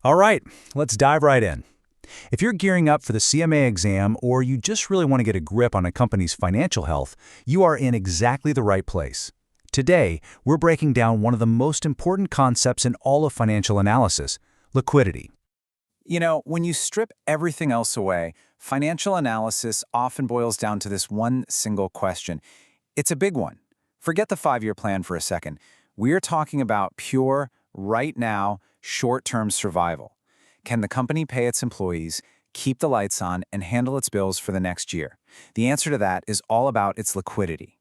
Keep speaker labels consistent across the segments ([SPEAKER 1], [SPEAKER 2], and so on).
[SPEAKER 1] All right, let's dive right in. If you're gearing up for the CMA exam or you just really want to get a grip on a company's financial health, you are in exactly the right place. Today, we're breaking down one of the most important concepts in all of financial analysis, liquidity.
[SPEAKER 2] When you strip everything else away, financial analysis often boils down to this one single question. It's a big one. Forget the 5-year plan for a second. We're talking about pure, right now, short-term survival. Can the company pay its employees, keep the lights on, and handle its bills for the next year? The answer to that is all about its liquidity.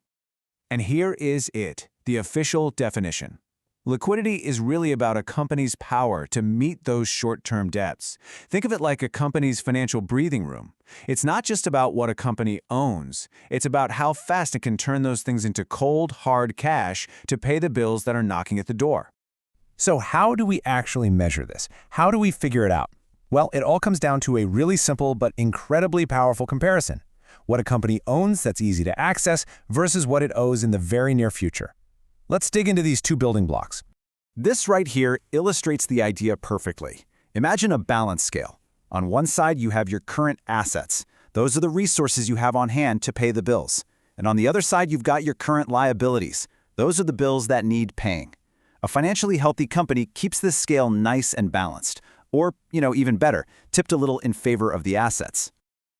[SPEAKER 3] And here is it, the official definition. Liquidity is really about a company's power to meet those short-term debts. Think of it like a company's financial breathing room. It's not just about what a company owns. It's about how fast it can turn those things into cold, hard cash to pay the bills that are knocking at the door.
[SPEAKER 1] So how do we actually measure this? How do we figure it out? Well, it all comes down to a really simple but incredibly powerful comparison. What a company owns that's easy to access versus what it owes in the very near future. Let's dig into these two building blocks.
[SPEAKER 2] This right here illustrates the idea perfectly. Imagine a balance scale. On one side, you have your current assets. Those are the resources you have on hand to pay the bills. And on the other side, you've got your current liabilities. Those are the bills that need paying. A financially healthy company keeps this scale nice and balanced. Or, even better, tipped a little in favor of the assets.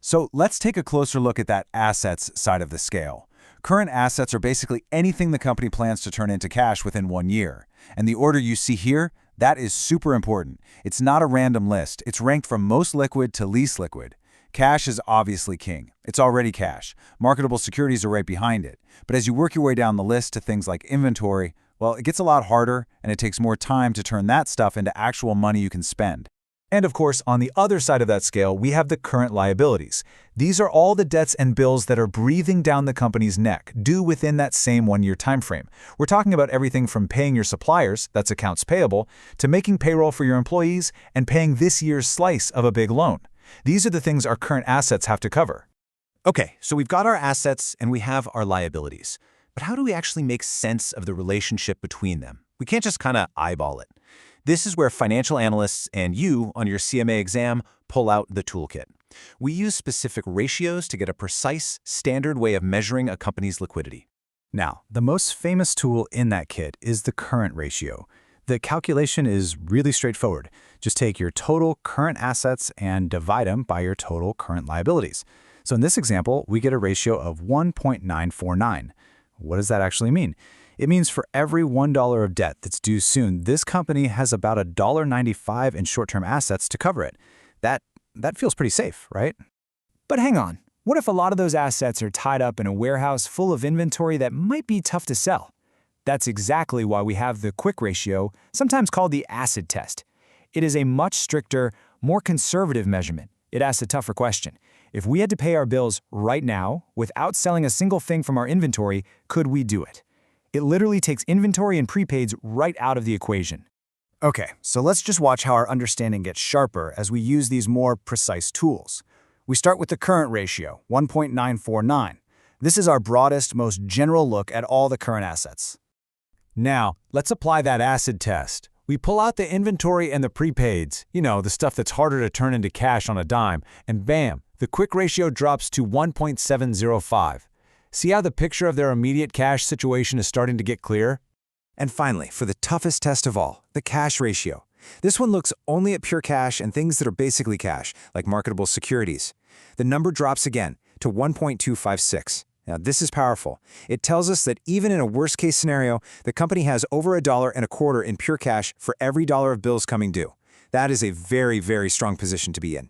[SPEAKER 1] So let's take a closer look at that assets side of the scale. Current assets are basically anything the company plans to turn into cash within 1 year. And the order you see here, that is super important. It's not a random list. It's ranked from most liquid to least liquid. Cash is obviously king. It's already cash. Marketable securities are right behind it. But as you work your way down the list to things like inventory, well, it gets a lot harder and it takes more time to turn that stuff into actual money you can spend. And of course, on the other side of that scale, we have the current liabilities. These are all the debts and bills that are breathing down the company's neck, due within that same 1-year time frame. We're talking about everything from paying your suppliers, that's accounts payable, to making payroll for your employees and paying this year's slice of a big loan. These are the things our current assets have to cover.
[SPEAKER 4] Okay, so we've got our assets and we have our liabilities. But how do we actually make sense of the relationship between them? We can't just kind of eyeball it. This is where financial analysts and you on your CMA exam pull out the toolkit. We use specific ratios to get a precise, standard way of measuring a company's liquidity.
[SPEAKER 1] Now, the most famous tool in that kit is the current ratio. The calculation is really straightforward. Just take your total current assets and divide them by your total current liabilities. So in this example, we get a ratio of 1.949. What does that actually mean? It means for every $1 of debt that's due soon, this company has about $1.95 in short-term assets to cover it. That feels pretty safe, right?
[SPEAKER 5] But hang on. What if a lot of those assets are tied up in a warehouse full of inventory that might be tough to sell? That's exactly why we have the quick ratio, sometimes called the acid test. It is a much stricter, more conservative measurement. It asks a tougher question. If we had to pay our bills right now, without selling a single thing from our inventory, could we do it? It literally takes inventory and prepaids right out of the equation.
[SPEAKER 6] Okay, so let's just watch how our understanding gets sharper as we use these more precise tools. We start with the current ratio, 1.949. This is our broadest, most general look at all the current assets.
[SPEAKER 3] Now, let's apply that acid test. We pull out the inventory and the prepaids, the stuff that's harder to turn into cash on a dime, and bam, the quick ratio drops to 1.705. See how the picture of their immediate cash situation is starting to get clear?
[SPEAKER 4] And finally, for the toughest test of all, the cash ratio. This one looks only at pure cash and things that are basically cash, like marketable securities. The number drops again to 1.256. Now, this is powerful. It tells us that even in a worst-case scenario, the company has over $1.25 in pure cash for every dollar of bills coming due. That is a very, very strong position to be in.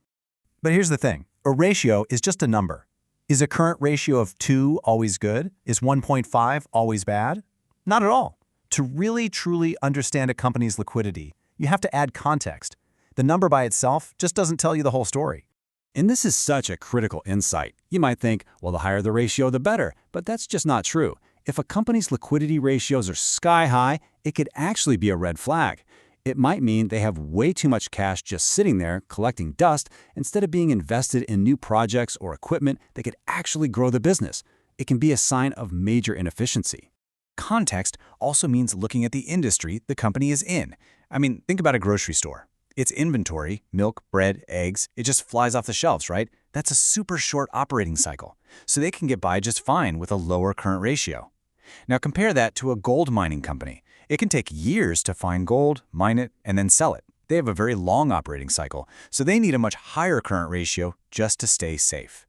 [SPEAKER 1] But here's the thing. A ratio is just a number. Is a current ratio of 2 always good? Is 1.5 always bad? Not at all. To really, truly understand a company's liquidity, you have to add context. The number by itself just doesn't tell you the whole story.
[SPEAKER 3] And this is such a critical insight. You might think, well, the higher the ratio, the better, but that's just not true. If a company's liquidity ratios are sky high, it could actually be a red flag. It might mean they have way too much cash just sitting there collecting dust instead of being invested in new projects or equipment that could actually grow the business. It can be a sign of major inefficiency.
[SPEAKER 1] Context also means looking at the industry the company is in. I mean, think about a grocery store.
[SPEAKER 3] It's inventory, milk, bread, eggs, it just flies off the shelves, right? That's a super short operating cycle. So they can get by just fine with a lower current ratio. Now compare that to a gold mining company. It can take years to find gold, mine it, and then sell it. They have a very long operating cycle, so they need a much higher current ratio just to stay safe.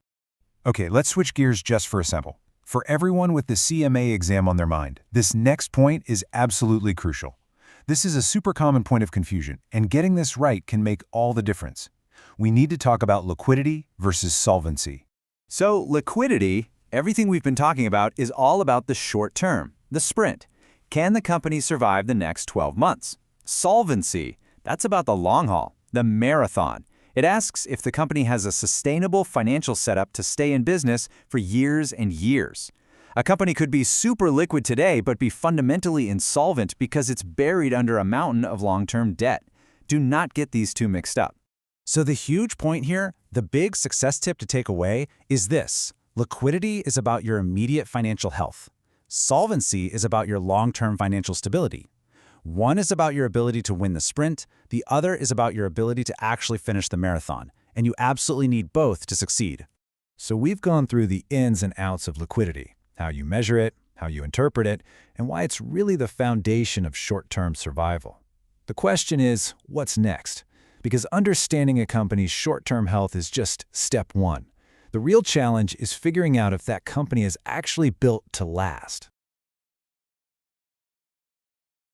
[SPEAKER 1] Okay, let's switch gears just for a sample. For everyone with the CMA exam on their mind, this next point is absolutely crucial. This is a super common point of confusion, and getting this right can make all the difference. We need to talk about liquidity versus solvency.
[SPEAKER 2] So liquidity, everything we've been talking about, is all about the short term, the sprint. Can the company survive the next 12 months? Solvency, that's about the long haul, the marathon. It asks if the company has a sustainable financial setup to stay in business for years and years. A company could be super liquid today but be fundamentally insolvent because it's buried under a mountain of long-term debt. Do not get these two mixed up.
[SPEAKER 4] So the huge point here, the big success tip to take away, is this. Liquidity is about your immediate financial health. Solvency is about your long-term financial stability. One is about your ability to win the sprint, the other is about your ability to actually finish the marathon, and you absolutely need both to succeed.
[SPEAKER 5] So we've gone through the ins and outs of liquidity, how you measure it, how you interpret it, and why it's really the foundation of short-term survival. The question is, what's next? Because understanding a company's short-term health is just step one. The real challenge is figuring out if that company is actually built to last.